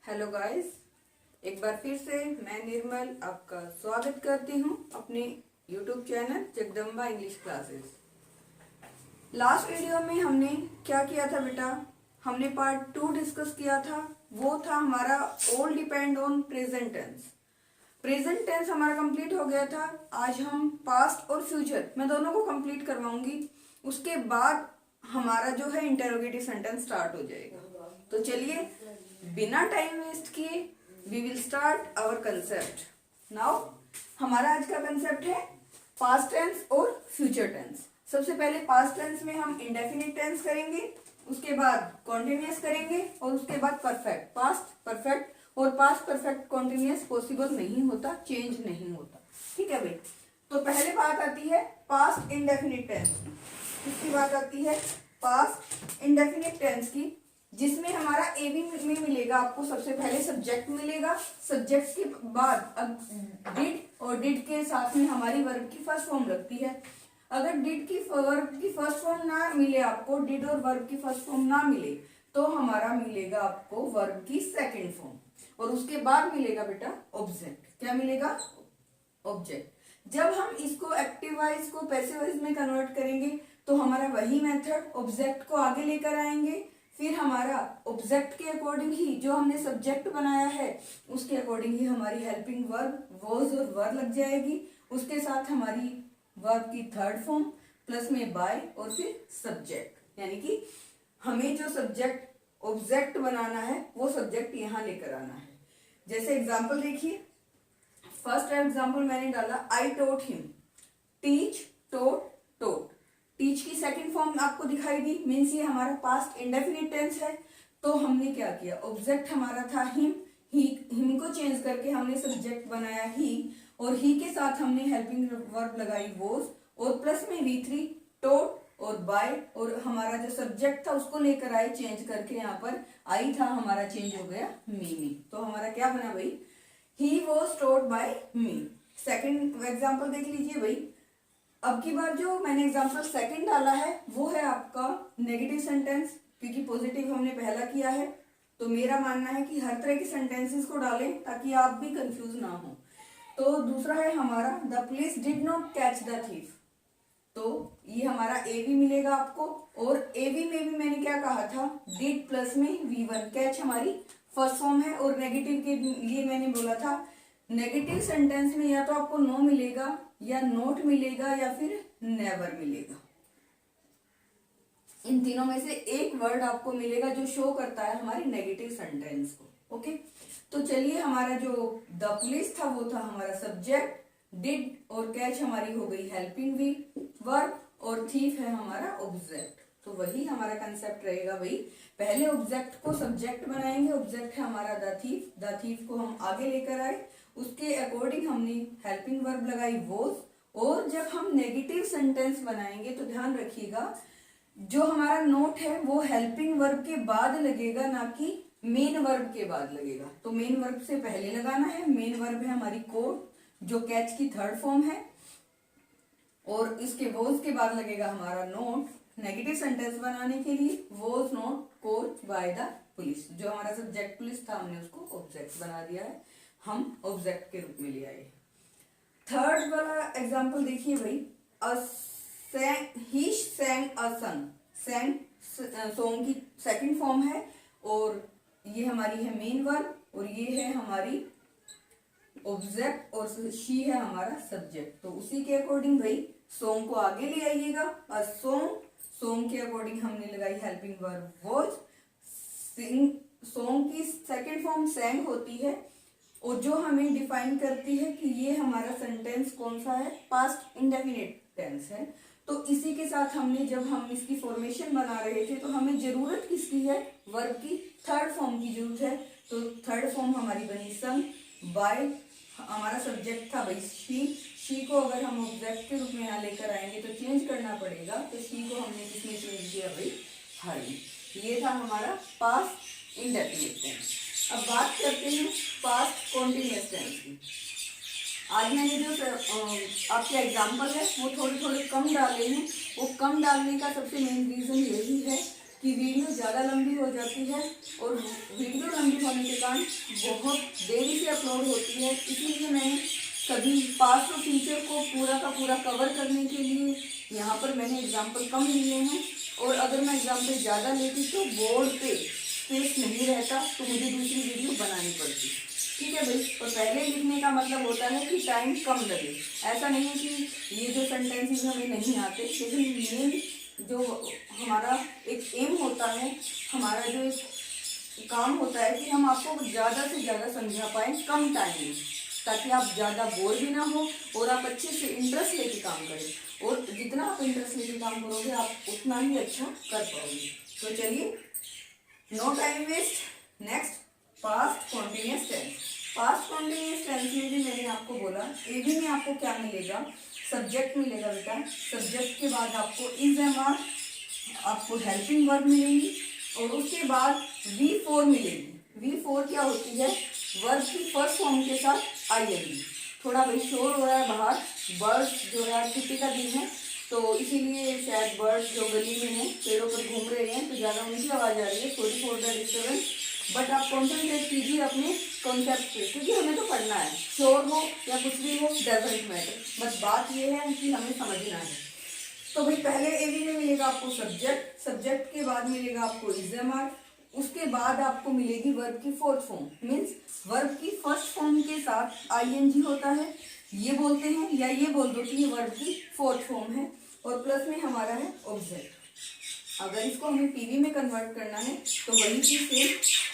Hello guys, एक बार फिर से मैं निर्मल आपका स्वागत करती हूँ अपने YouTube channel Jagdamba English classes. Last video में हमने क्या किया था बेटा? हमने पार्ट 2 डिस्कस किया था। वो था हमारा all depend on present tense. Present tense हमारा कंप्लीट हो गया था। आज हम पास्ट और फ्यूचर मैं दोनों को कंप्लीट करवाऊंगी। उसके बाद हमारा जो है इंटरोगेटिव सेंटेंस स्टार्ट हो जाएगा। तो चलिए बिना टाइम वेस्ट किए we will start our concept now. हमारा आज का कंसेप्ट है पास्ट टेंस और फ्यूचर टेंस। सबसे पहले पास्ट टेंस में हम इंडेफिनिट टेंस करेंगे, उसके बाद कॉन्टिन्यूअस करेंगे और उसके बाद परफेक्ट। पास्ट परफेक्ट और पास्ट परफेक्ट कॉन्टिन्यूअस पॉसिबल नहीं होता, चेंज नहीं होता। ठीक है भाई। तो पहले बात आती है पास्ट इंडेफिनिट टेंस। इसकी बात आती है पास्ट इंडेफिनिट टेंस की, जिसमें हमारा एवी में मिलेगा आपको सबसे पहले सब्जेक्ट मिलेगा। सब्जेक्ट के बाद अब डिड और डिड के साथ में हमारी वर्ब की फर्स्ट फॉर्म लगती है। अगर डिड की वर्ब की फर्स्ट फॉर्म ना मिले आपको, डिड और वर्ब की फर्स्ट फॉर्म ना मिले, तो हमारा मिलेगा आपको वर्ब की सेकंड फॉर्म और उसके बाद मिलेगा बेटा ऑब्जेक्ट। क्या मिलेगा? ऑब्जेक्ट। जब हम इसको एक्टिव वाइज को पैसिव वाइज में कन्वर्ट करेंगे तो हमारा वही मेथड ऑब्जेक्ट को आगे लेकर आएंगे। फिर हमारा ऑब्जेक्ट के अकॉर्डिंग ही जो हमने सब्जेक्ट बनाया है उसके अकॉर्डिंग ही हमारी हेल्पिंग वर्ब वॉज और वर लग जाएगी। उसके साथ हमारी वर्ब की थर्ड फॉर्म प्लस में बाय और फिर सब्जेक्ट, यानी कि हमें जो सब्जेक्ट ऑब्जेक्ट बनाना है वो सब्जेक्ट यहाँ लेकर आना है। जैसे एग्जाम्पल देखिए, फर्स्ट एग्जाम्पल मैंने डाला आई टोट हिम। टीच, टोट, टोट। टीच की सेकंड फॉर्म आपको दिखाई दी, मीन्स ये हमारा पास्ट इंडेफिनिट टेंस है। तो हमने क्या किया, ऑब्जेक्ट हमारा था हिम, हिम को चेंज करके हमने सब्जेक्ट बनाया ही, और ही के साथ हमने हेल्पिंग वर्ब लगाई वॉज और प्लस में V3 टोट और बाय, और हमारा जो सब्जेक्ट था उसको लेकर आए चेंज करके, यहाँ पर आई था हमारा चेंज हो गया मी में। तो हमारा क्या बना भाई, he was taught by me. Second example देख लीजिए भाई। अब की बार जो मैंने एग्जाम्पल सेकंड डाला है वो है आपका नेगेटिव सेंटेंस, क्योंकि पॉजिटिव हमने पहला किया है। तो मेरा मानना है कि हर तरह के सेंटेंसेस को डालें ताकि आप भी कंफ्यूज ना हो। तो दूसरा है हमारा the police did not catch the thief. तो ये हमारा एवी मिलेगा आपको, और एवी में भी मैंने क्या कहा था, डिड प्लस में V1। कैच हमारी फर्स्ट फॉर्म है, और नेगेटिव के लिए मैंने बोला था नेगेटिव सेंटेंस में या तो आपको नो मिलेगा या नोट मिलेगा या फिर नेवर मिलेगा। इन तीनों में से एक वर्ड आपको मिलेगा जो शो करता है हमारी नेगेटिव सेंटेंस को। ओके, तो चलिए हमारा जो द पुलिस था वो था हमारा सब्जेक्ट, डिड और कैच हमारी हो गई हेल्पिंग वर्ब, और थीफ है हमारा ऑब्जेक्ट। तो वही हमारा कंसेप्ट रहेगा भाई, पहले ऑब्जेक्ट को सब्जेक्ट बनाएंगे। ऑब्जेक्ट है हमारा द थीफ को हम आगे लेकर आए, उसके अकॉर्डिंग हमने हेल्पिंग वर्ब लगाई वॉज। और जब हम नेगेटिव सेंटेंस बनाएंगे तो ध्यान रखिएगा, जो हमारा नोट है वो हेल्पिंग वर्ब के बाद लगेगा, ना कि मेन वर्ब के बाद लगेगा। तो मेन वर्ब से पहले लगाना है। मेन वर्ब है हमारी कोड, जो कैच की थर्ड फॉर्म है, और इसके वॉज के बाद लगेगा हमारा नोट। नेगेटिव सेंटेंस बनाने के लिए was not caught by the police, जो हमारा सब्जेक्ट पुलिस था हमने उसको ऑब्जेक्ट बना दिया है, हम ऑब्जेक्ट के रूप में ले आए। थर्ड वाला एग्जांपल देखिए भाई, ही sang a song। sang song की सेकंड फॉर्म है, और ये हमारी है मेन वर्ब, और ये है हमारी ऑब्जेक्ट, और शी है हमारा सब्जेक्ट। तो उसी के अकॉर्डिंग भाई सॉन्ग को आगे ले आइएगा। अ सॉन्ग के अकॉर्डिंग हमने लगाई हेल्पिंग वर्ब वॉज। सॉन्ग की सेकंड फॉर्म sang होती है, और जो हमें डिफाइन करती है कि ये हमारा सेंटेंस कौन सा है, पास्ट इंडेफिनिट टेंस है। तो इसी के साथ हमने जब हम इसकी फॉर्मेशन बना रहे थे तो हमें जरूरत किसकी है, वर्ब की थर्ड फॉर्म की जरूरत है। तो थर्ड फॉर्म हमारी बनी सम। बाय हमारा सब्जेक्ट था भाई शी को अगर हम ऑब्जेक्ट के रूप में यहाँ लेकर आएंगे तो चेंज करना पड़ेगा। तो शी को हमने किसमें चेंज किया भाई, हरी। ये था हमारा पास्ट इंडेफिनिट टेंस। अब बात करते हैं पास्ट कॉन्टिन्यूअस टेंस की। आज मैंने जो आपके एग्जाम्पल है वो थोड़े थोड़े कम डाले हैं। वो कम डालने का सबसे मेन रीजन यही है कि वीडियो ज़्यादा लंबी हो जाती है और वीडियो लंबी होने के कारण बहुत देरी से अपलोड होती है। इसीलिए मैंने सभी पास्ट और फ्यूचर को पूरा का पूरा कवर करने के लिए यहाँ पर मैंने एग्जाम्पल कम लिए हैं, और अगर मैं एग्जाम्पल ज़्यादा लेती तो बोर्ड पे स्पेस नहीं रहता, तो मुझे दूसरी वीडियो बनानी पड़ती। ठीक है भाई। और पहले लिखने का मतलब होता है कि टाइम कम लगे। ऐसा नहीं है कि ये जो सेंटेंसेस हमें नहीं आते, लेकिन मेन जो हमारा एक एम होता है, हमारा जो एक काम होता है कि हम आपको ज़्यादा से ज़्यादा समझा पाएँ कम टाइम में, ताकि आप ज़्यादा बोर भी ना हो और आप अच्छे से इंटरेस्ट लेके काम करें। और जितना आप इंटरेस्ट लेके काम करोगे आप उतना ही अच्छा कर पाओगे। तो चलिए, no time waste. Next, past continuous tense. Past continuous tense में भी मैंने आपको बोला, एबी में आपको क्या मिलेगा, सब्जेक्ट मिलेगा बेटा। सब्जेक्ट के बाद आपको इज एम आर, आपको हेल्पिंग वर्ब मिलेंगी, और उसके बाद V4 मिलेगी। V4 क्या होती है, वर्ब की फर्स्ट फॉर्म के साथ आईएनजी। थोड़ा भाई शोर हो रहा है बाहर, बर्ड्स जो है छुट्टी का दिन है तो इसीलिए शायद बर्ड्स जो गली में हैं पेड़ों पर घूम रहे हैं तो ज़्यादा उनकी आवाज़ आ रही है। Sorry for the disturbance, but आप कॉन्सेंट्रेट कीजिए अपने कॉन्सेप्ट पे, क्योंकि हमें तो पढ़ना है। शोर हो या कुछ भी हो डजंट मैटर, बस बात ये है कि हमें समझना है। तो भाई पहले एवी में मिलेगा आपको सब्जेक्ट, सब्जेक्ट के बाद मिलेगा आपको इज एम आर, उसके बाद आपको मिलेगी वर्ब की फोर्थ फॉर्म। मीन्स वर्ब की फर्स्ट फॉर्म के साथ आईएनजी होता है, ये बोलते हैं, या ये बोल दो कि ये वर्ब की फोर्थ फॉर्म है, और प्लस में हमारा है ऑब्जेक्ट। अगर इसको हमें पीवी में कन्वर्ट करना है तो वही चीज सेम,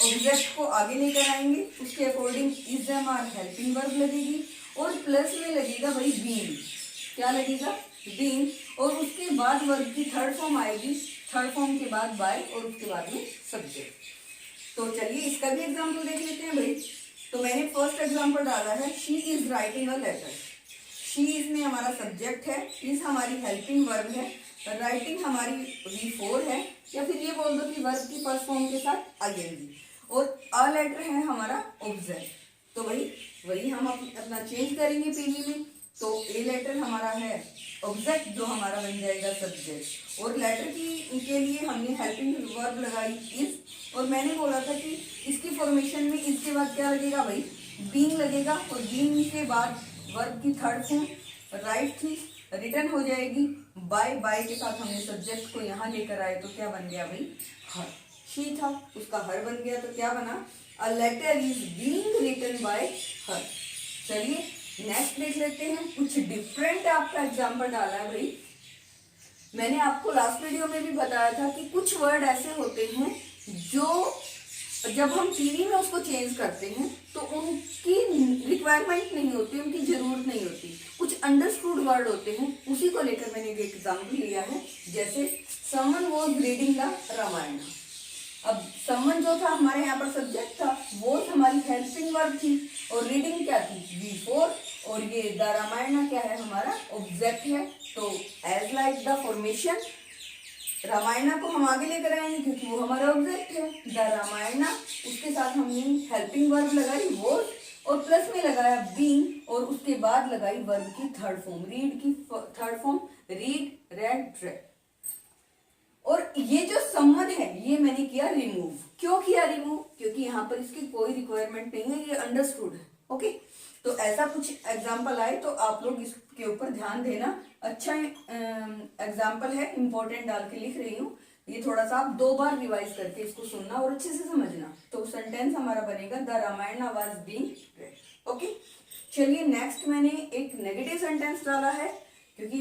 ऑब्जेक्ट को आगे लेकर आएंगे, उसके according is am are helping verb लगेगी, और प्लस में लगेगा भाई बीइंग। क्या लगेगा, बीइंग, और उसके बाद वर्ब की थर्ड फॉर्म आएगी, थर्ड फॉर्म के बाद बाय, और उसके बाद में सब्जेक्ट। तो चलिए इसका भी एग्जाम्पल देख लेते हैं भाई। तो मैंने फर्स्ट एग्जाम्पल डाला है, she is writing a letter. She इसमें हमारा सब्जेक्ट है, इज हमारी हेल्पिंग वर्ब है, राइटिंग हमारी V4 है, या फिर ये बोल दो कि वर्ब की फर्स्ट फॉर्म के साथ आईएनजी, और अ लेटर है हमारा ऑब्जेक्ट। तो भाई वही हम अपना चेंज करेंगे पीवी में। तो ए लेटर हमारा है ऑब्जेक्ट, जो हमारा बन जाएगा सब्जेक्ट, और लेटर की के लिए हमने हेल्पिंग वर्ब लगाई इज, और मैंने बोला था कि इसकी फॉर्मेशन में इसके बाद क्या लगेगा भाई, बीइंग लगेगा, और बीइंग के बाद वर्ब की थर्ड फॉर्म राइट थी, रिटर्न हो जाएगी बाय, बाय के साथ हमने सब्जेक्ट को यहाँ लेकर आए तो क्या बन गया भाई, हर। शी था, उसका हर बन गया, तो क्या बना, a letter is being written by her. चलिए नेक्स्ट देख लेते हैं। कुछ डिफरेंट आपका एग्जाम्पल डाला है भाई। मैंने आपको लास्ट वीडियो में भी बताया था कि कुछ वर्ड ऐसे होते हैं जो जब हम टीवी में उसको चेंज करते हैं तो उनकी रिक्वायरमेंट नहीं होती, उनकी जरूरत नहीं होती। कुछ अंडरस्टूड वर्ड होते हैं, उसी को लेकर मैंने एक एग्जाम्पल लिया है। जैसे someone was reading the Ramayana. अब समवन जो था हमारे यहाँ पर सब्जेक्ट था, वो हमारी हेल्पिंग वर्ब थी, और रीडिंग क्या थी, V4, और ये द रामायण क्या है, हमारा ऑब्जेक्ट है। तो as like the formation, Ramayana को हम आगे लेकर आएंगे क्योंकि वो हमारा ऑब्जेक्ट है, द रामायण, उसके साथ हमने हेल्पिंग वर्ब लगाई वो, और प्लस में लगाया बीइंग, और उसके बाद लगाई वर्ब की थर्ड फॉर्म, रीड की third form, read, red, red. और ये जो समवन है ये मैंने किया रिमूव। क्यों किया रिमूव, क्योंकि यहाँ पर इसकी कोई रिक्वायरमेंट नहीं है, ये अंडरस्टूड है। ओके, तो ऐसा कुछ एग्जाम्पल आए तो आप लोग इसके ऊपर ध्यान देना। अच्छा एग्जाम्पल है, इंपॉर्टेंट डाल के लिख रही हूँ, ये थोड़ा सा आप 2 बार रिवाइज करके इसको सुनना और अच्छे से समझना। तो सेंटेंस हमारा बनेगा the Ramayana was being read. Okay, चलिए नेक्स्ट मैंने एक नेगेटिव सेंटेंस डाला है, क्योंकि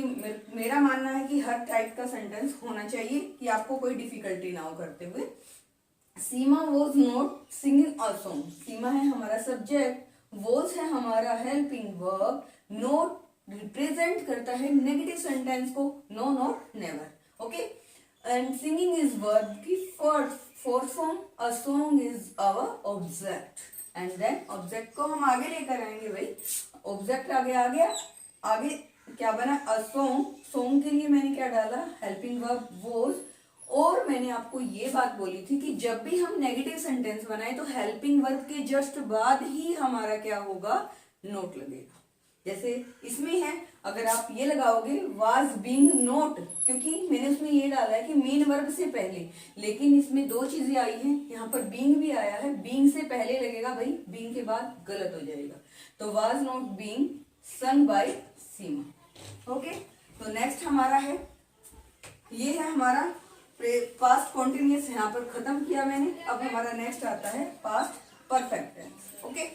मेरा मानना है कि हर टाइप का सेंटेंस होना चाहिए कि आपको कोई डिफिकल्टी ना हो करते हुए। Seema was not singing a song. Seema है हमारा सब्जेक्ट, वॉज है हमारा हेल्पिंग वर्ब, नोट रिप्रेजेंट करता है नेगेटिव सेंटेंस को, no, not, never. Okay, and singing is verb की fourth form, a song is our object, and then object को हम आगे लेकर आएंगे भाई। ऑब्जेक्ट आगे आ गया, आगे क्या बना, अ सॉन्ग। सॉन्ग के लिए मैंने क्या डाला, हेल्पिंग वर्ब वॉज, और मैंने आपको ये बात बोली थी कि जब भी हम नेगेटिव सेंटेंस बनाए तो हेल्पिंग वर्ब के जस्ट बाद ही हमारा क्या होगा, नोट लगेगा। जैसे इसमें है, अगर आप ये लगाओगे वाज बीइंग नोट, क्योंकि मैंने उसमें ये डाला है कि मेन वर्ब से पहले, लेकिन इसमें दो चीजें आई हैं, यहाँ पर बीइंग भी आया है, बीइंग से पहले लगेगा भाई, बीइंग के बाद गलत हो जाएगा। तो was not being sung by Seema. Okay, तो नेक्स्ट हमारा है, ये है हमारा पास्ट कॉन्टिन्यूअस, यहाँ पर खत्म किया मैंने। अब हमारा नेक्स्ट आता है past perfect tense. Okay,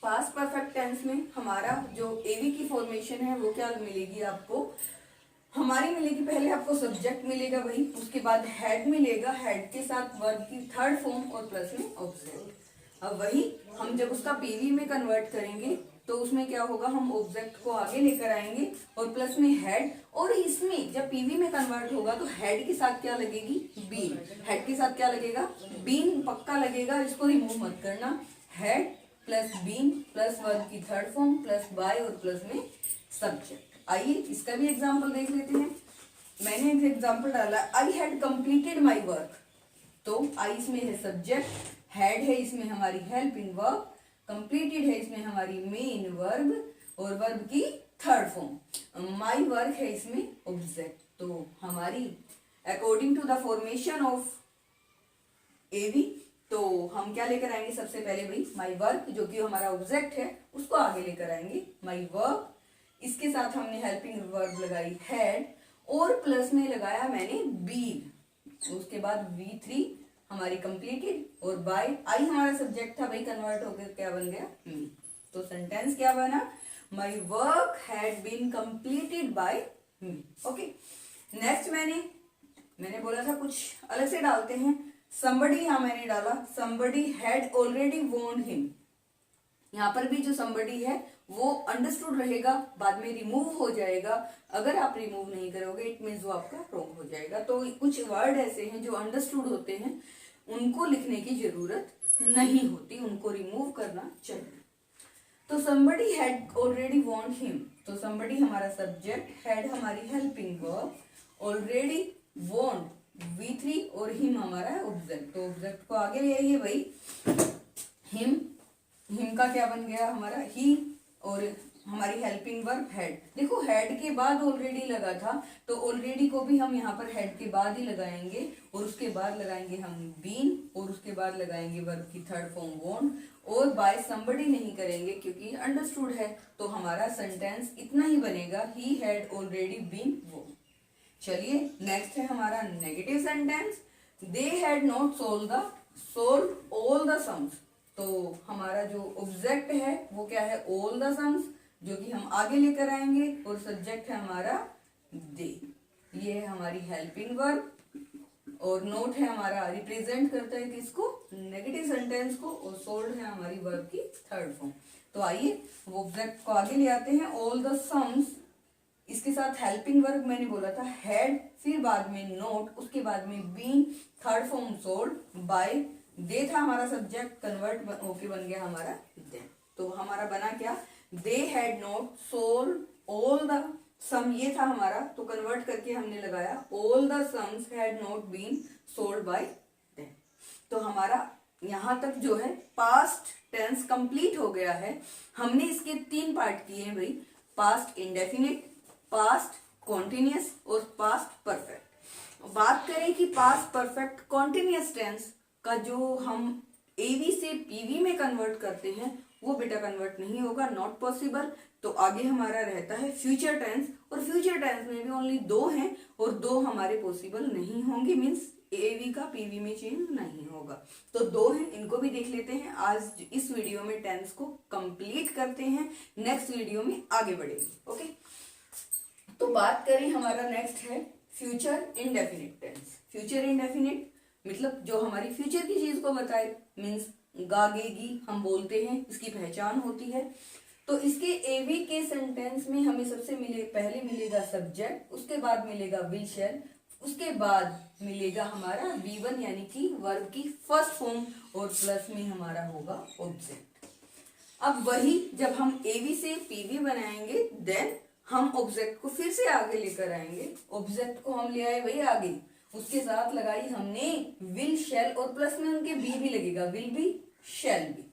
past perfect tense में हमारा जो एवी की फॉर्मेशन है वो क्या मिलेगी आपको, हमारी मिलेगी, पहले आपको सब्जेक्ट मिलेगा भाई, उसके बाद हेड मिलेगा, हेड के साथ वर्ब की थर्ड फॉर्म और प्लस में ऑब्जेक्ट। अब वही हम जब उसका पीवी में कन्वर्ट करेंगे तो उसमें क्या होगा, हम ऑब्जेक्ट को आगे लेकर आएंगे और प्लस में हेड, और इसमें जब पीवी में कन्वर्ट होगा तो हेड के साथ क्या लगेगी, बीन। हेड के साथ क्या लगेगा, बीन पक्का लगेगा, इसको रिमूव मत करना। Had plus been plus verb की थर्ड फॉर्म प्लस बाय और प्लस में सब्जेक्ट। आइए इसका भी एग्जाम्पल देख लेते हैं। मैंने एक एग्जाम्पल डाला, I had completed my work, तो आई इसमें है सब्जेक्ट, हैड है इसमें हमारी हेल्पिंग वर्ब, कंप्लीटेड है इसमें हमारी मेन वर्ब और वर्ब की थर्ड फॉर्म, माई वर्क है इसमें ऑब्जेक्ट। तो हमारी according to the formation of एवी, तो हम क्या लेकर आएंगे, सबसे पहले भाई माई वर्क जो कि हमारा ऑब्जेक्ट है उसको आगे लेकर आएंगे, माई वर्क, इसके साथ हमने हेल्पिंग वर्ब लगाई हैड और प्लस में लगाया मैंने बीन, उसके बाद V3 हमारी कंप्लीटेड और बाय, आई हमारा सब्जेक्ट था भाई, कन्वर्ट होकर क्या बन गया मी। तो सेंटेंस क्या बना, my work had been completed by me. Okay, next मैंने बोला था कुछ अलग से डालते हैं। somebody यहाँ मैंने डाला, somebody had already warned him, यहाँ पर भी जो somebody है वो अंडरस्टूड रहेगा, बाद में रिमूव हो जाएगा। अगर आप रिमूव नहीं करोगे इट मीन्स वो आपका रॉन्ग हो जाएगा। तो कुछ वर्ड ऐसे हैं जो अंडरस्टूड होते हैं, उनको लिखने की जरूरत नहीं होती, उनको रिमूव करना चाहिए। तो somebody had already warned him, तो somebody हमारा सब्जेक्ट, had हमारी helping verb, already warned V3 और him हमारा ऑब्जेक्ट। तो ऑब्जेक्ट को आगे ले आइए भाई, हिम का क्या बन गया हमारा ही, और हमारी हेल्पिंग वर्ब हेड। देखो हेड के बाद ऑलरेडी लगा था, तो ऑलरेडी को भी हम यहाँ पर हेड के बाद ही लगाएंगे और उसके बाद लगाएंगे हम बीन और उसके बाद लगाएंगे वर्ब की थर्ड फॉर्म वॉन्ट, और बाय समबडी नहीं करेंगे क्योंकि अंडरस्टूड है। तो हमारा सेंटेंस इतना ही बनेगा, he had already been won. चलिए नेक्स्ट है हमारा negative sentence, they had not solved all the sums. तो हमारा जो ऑब्जेक्ट है वो क्या है, ऑल द सम्स, जो कि हम आगे लेकर आएंगे, और सब्जेक्ट है हमारा दे। ये है हमारी हेल्पिंग वर्ब और नोट है हमारा, रिप्रेजेंट करता है किसको, नेगेटिव सेंटेंस को, और सोल्ड है हमारी वर्ब की थर्ड फॉर्म। तो आइए वो ऑब्जेक्ट को आगे ले आते हैं, ऑल द सम्स, इसके साथ हेल्पिंग वर्ब मैंने बोला था हैड, फिर बाद में नोट, उसके बाद में been, third form sold, by, they था हमारा सब्जेक्ट, कन्वर्ट होके बन गया हमारा देन। तो हमारा बना क्या, they had not sold all the sum, ये था हमारा, तो कन्वर्ट करके हमने लगाया all the sums had not been sold by then. तो हमारा यहाँ तक जो है पास्ट टेंस कंप्लीट हो गया है। हमने इसके 3 पार्ट किए हैं भाई, पास्ट इंडेफिनिट, पास्ट कॉन्टिन्यूअस और पास्ट परफेक्ट। बात करें कि पास्ट परफेक्ट कॉन्टिन्यूअस टेंस का जो हम एवी से पीवी में कन्वर्ट करते हैं वो बेटा कन्वर्ट नहीं होगा, नॉट पॉसिबल। तो आगे हमारा रहता है फ्यूचर टेंस, और फ्यूचर टेंस में भी ओनली 2 हैं और 2 हमारे पॉसिबल नहीं होंगे, मीन्स एवी का पीवी में चेंज नहीं होगा। तो 2 हैं, इनको भी देख लेते हैं। आज इस वीडियो में टेंस को कंप्लीट करते हैं, नेक्स्ट वीडियो में आगे बढ़ेंगे। ओके, तो बात करें हमारा नेक्स्ट है future indefinite tense. Future indefinite मतलब जो हमारी फ्यूचर की चीज को बताए, मीन्स गागेगी हम बोलते हैं, इसकी पहचान होती है। तो इसके एवी के सेंटेंस में हमें सबसे पहले मिलेगा सब्जेक्ट, उसके बाद मिलेगा विल शैल, उसके बाद मिलेगा हमारा V1 यानी कि वर्ब की फर्स्ट फॉर्म, और प्लस में हमारा होगा ऑब्जेक्ट। अब वही जब हम एवी से पीवी बनाएंगे देन हम ऑब्जेक्ट को फिर से आगे लेकर आएंगे। ऑब्जेक्ट को हम ले आए वही आगे, उसके साथ लगाई हमने विल शैल, और प्लस में उनके बी भी लगेगा, विल बी शैल बी।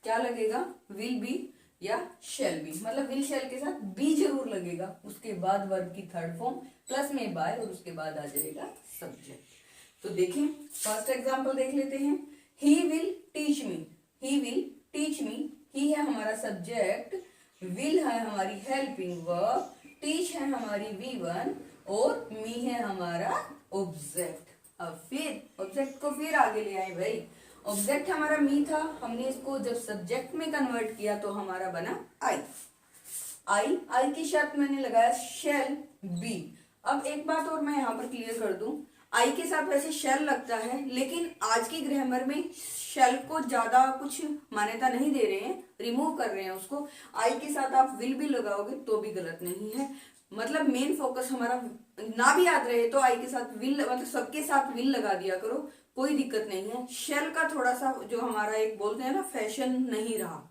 क्या लगेगा, विल बी या शैल बी, मतलब विल शैल के साथ बी जरूर लगेगा, उसके बाद वर्ब की थर्ड फॉर्म प्लस में बाय और उसके बाद आ जाएगा सब्जेक्ट। तो देखें फर्स्ट एग्जांपल देख लेते हैं। He will teach me, he will teach me, he है हमारा सब्जेक्ट, विल है हमारी हेल्पिंग वर्ब, टीच है हमारी V1 और मी है हमारा ऑब्जेक्ट। अब फिर ऑब्जेक्ट को फिर आगे ले आए भाई, ऑब्जेक्ट हमारा मी था, हमने इसको जब सब्जेक्ट में कन्वर्ट किया तो हमारा बना आई। आई की शर्त मैंने लगाया शैल बी। अब एक बात और मैं यहाँ पर क्लियर कर दूं, आई के साथ वैसे शैल लगता है, लेकिन आज की ग्रामर में शैल को ज्यादा कुछ मान्यता नहीं दे रहे हैं, रिमूव कर रहे हैं उसको। आई के साथ आप विल भी लगाओगे तो भी गलत नहीं है, मतलब मेन फोकस हमारा ना भी याद रहे तो आई के साथ विल, मतलब सबके साथ विल लगा दिया करो, कोई दिक्कत नहीं है। शेल का थोड़ा सा जो हमारा एक बोलते हैं ना फैशन नहीं रहा,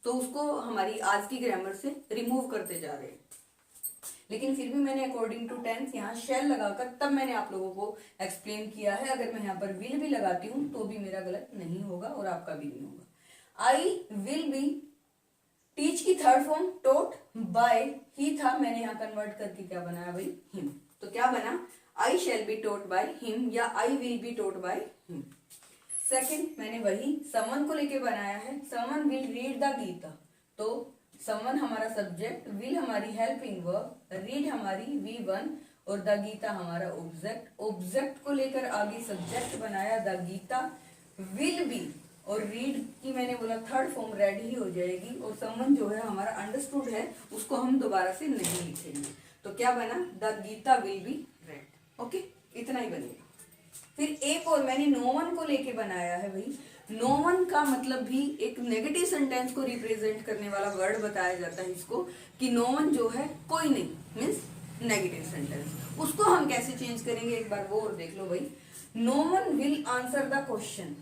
तो उसको हमारी आज की ग्रामर से रिमूव करते जा रहे हैं। लेकिन फिर भी मैंने अकॉर्डिंग टू टेंस यहाँ शेल लगाकर तब मैंने आप लोगों को एक्सप्लेन किया है। अगर मैं यहाँ पर विल भी लगाती हूँ तो भी मेरा गलत नहीं होगा और आपका भी नहीं होगा। आई विल बी, टीच की थर्ड फॉर्म टोट बाय ही था, मैंने यहाँ कन्वर्ट करके क्या बनाया भाई हिम। तो क्या बना I shall be taught by him या I will be taught by him. Second मैंने वही समवन को लेके बनाया है, someone will read the Gita, तो समवन हमारा सब्जेक्ट, विल हमारी हेल्पिंग वर्ब, रीड हमारी V1 और द गीता हमारा ऑब्जेक्ट। ऑब्जेक्ट को लेकर आगे सब्जेक्ट बनाया द गीता, विल बी और रीड की मैंने बोला थर्ड फॉर्म रेड ही हो जाएगी, और समवन जो है हमारा अंडरस्टूड है उसको हम दोबारा से नहीं लिखेंगे। तो क्या बना the Gita will be read. Okay, इतना ही बनेगा। फिर एक और मैंने नो वन को लेके बनाया है भाई। नो वन का मतलब भी एक नेगेटिव सेंटेंस को रिप्रेजेंट करने वाला वर्ड बताया जाता है इसको, कि नो वन जो है कोई नहीं, मीन्स नेगेटिव सेंटेंस। उसको हम कैसे चेंज करेंगे एक बार वो और देख लो भाई। No one will answer the question,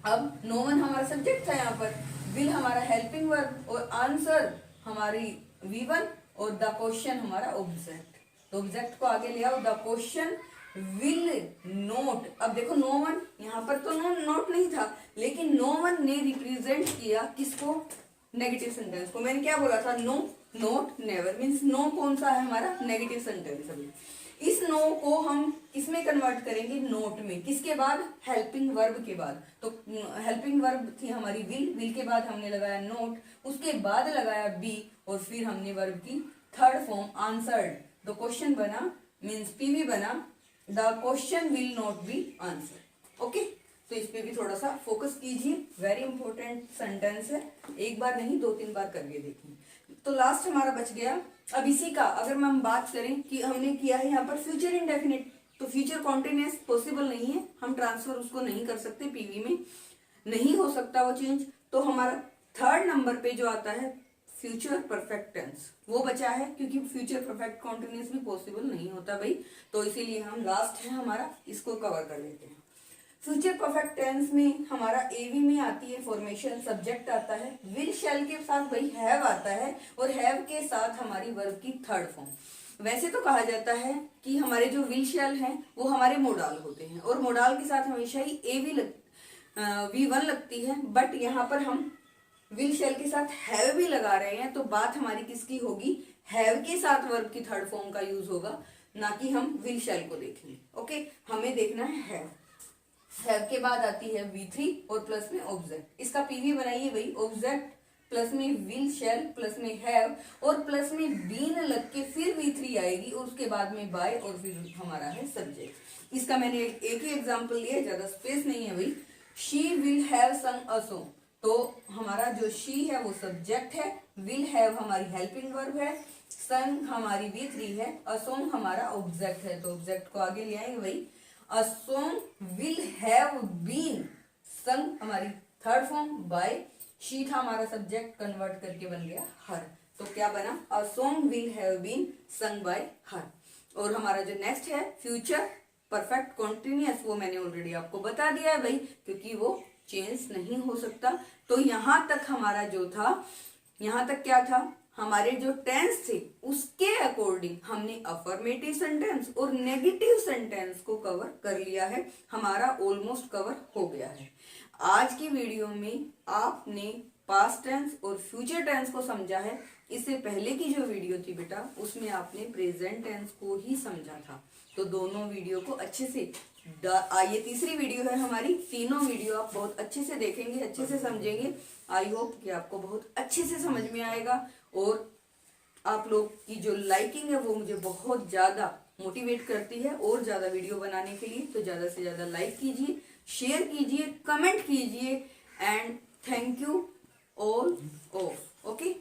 अब नो वन हमारा सब्जेक्ट था यहाँ पर, विल हमारा हेल्पिंग वर्ब और आंसर हमारी V1 और द क्वेश्चन हमारा ऑब्जेक्ट। तो ऑब्जेक्ट को आगे ले आओ, द क्वेश्चन विल नोट। अब देखो नो वन यहाँ पर तो नोट नहीं था, लेकिन नो वन ने रिप्रेजेंट किया किसको, नेगेटिव सेंटेंस को। मैंने क्या बोला था, no not never, means no कौन सा है हमारा नेगेटिव सेंटेंस। अभी इस नो को हम किसमें कन्वर्ट करेंगे, नोट में। किसके बाद, हेल्पिंग वर्ब के बाद। तो हेल्पिंग वर्ब थी हमारी विल के बाद हमने लगाया नोट, उसके बाद लगाया बी और फिर हमने वर्ब की थर्ड फॉर्म आंसर्ड। तो क्वेश्चन बना, मीन्स PV बना, the question will not be answer. Okay, तो इस पे भी थोड़ा सा फोकस कीजिए, वेरी इंपॉर्टेंट सेंटेंस है, एक बार नहीं 2-3 बार करके देखिए। तो लास्ट हमारा बच गया। अब इसी का अगर हम बात करें कि हमने किया है यहाँ पर फ्यूचर इंडेफिनिट, तो फ्यूचर कॉन्टिन्यूअस पॉसिबल नहीं है, हम ट्रांसफर उसको नहीं कर सकते, PV में नहीं हो सकता वो चेंज। तो हमारा थर्ड नंबर पे जो आता है फ्यूचर परफेक्ट टेंस वो बचा है, क्योंकि फ्यूचर परफेक्ट कॉन्टिन्यूअस भी पॉसिबल नहीं होता भाई, तो इसीलिए हम लास्ट है हमारा, इसको कवर कर लेते हैं। फ्यूचर परफेक्ट टेंस में हमारा AV में आती है फॉर्मेशन, सब्जेक्ट आता है, विल शैल के साथ भाई हैव आता है और हैव के साथ हमारी वर्ब की थर्ड फॉर्म। वैसे तो कहा जाता है कि हमारे जो विल शैल हैं वो हमारे मोडाल होते हैं और मोडाल के साथ हमेशा ही V1 लगती है, बट यहाँ पर हम विल शैल के साथ हैव भी लगा रहे हैं, तो बात हमारी किसकी होगी, हैव के साथ वर्ब की थर्ड फॉर्म का यूज होगा, ना कि हम विल शैल को देखेंगे। ओके, हमें देखना है हैव के बाद आती है V3 और प्लस में ऑब्जेक्ट। इसका PV बनाइए भाई, ऑब्जेक्ट प्लस में विल शैल प्लस में हैव और प्लस में बीन लग के फिर V3 आएगी और उसके बाद में बाय और फिर हमारा है सब्जेक्ट। इसका मैंने एक ही एग्जांपल लिया, ज्यादा स्पेस नहीं है भाई। शी विल हैव संग अ सॉन्ग, तो हमारा जो शी है वो सब्जेक्ट है, विल हैव हमारी हेल्पिंग वर्ब है, संग हमारी V3 है, अ सॉन्ग हमारा ऑब्जेक्ट है। तो ऑब्जेक्ट को आगे ले आएंगे भाई, A song will have been sung हमारी थर्ड फॉर्म बाय, शी था हमारा सब्जेक्ट, कन्वर्ट करके बन गया हर। तो क्या बना, A song will have been sung by her। और हमारा जो नेक्स्ट है फ्यूचर परफेक्ट कॉन्टिन्यूअस, वो मैंने ऑलरेडी आपको बता दिया है भाई, क्योंकि वो चेंज नहीं हो सकता। तो यहाँ तक हमारा जो था, यहाँ तक क्या था, हमारे जो टेंस थे उसके अकॉर्डिंग हमने अफर्मेटिव सेंटेंस और नेगेटिव सेंटेंस को कवर कर लिया है, हमारा ऑलमोस्ट कवर हो गया है। आज की वीडियो में आपने पास्ट टेंस और फ्यूचर टेंस को समझा है। इससे पहले की जो वीडियो थी बेटा, उसमें आपने प्रेजेंट टेंस को ही समझा था। तो दोनों वीडियो को अच्छे से ये तीसरी वीडियो है हमारी। तीनों वीडियो आप बहुत अच्छे से देखेंगे, अच्छे से समझेंगे। आई होप कि आपको बहुत अच्छे से समझ में आएगा और आप लोग की जो लाइकिंग है वो मुझे बहुत ज़्यादा मोटिवेट करती है और ज़्यादा वीडियो बनाने के लिए। तो ज़्यादा से ज़्यादा लाइक कीजिए, शेयर कीजिए, कमेंट कीजिए and thank you all of. Okay.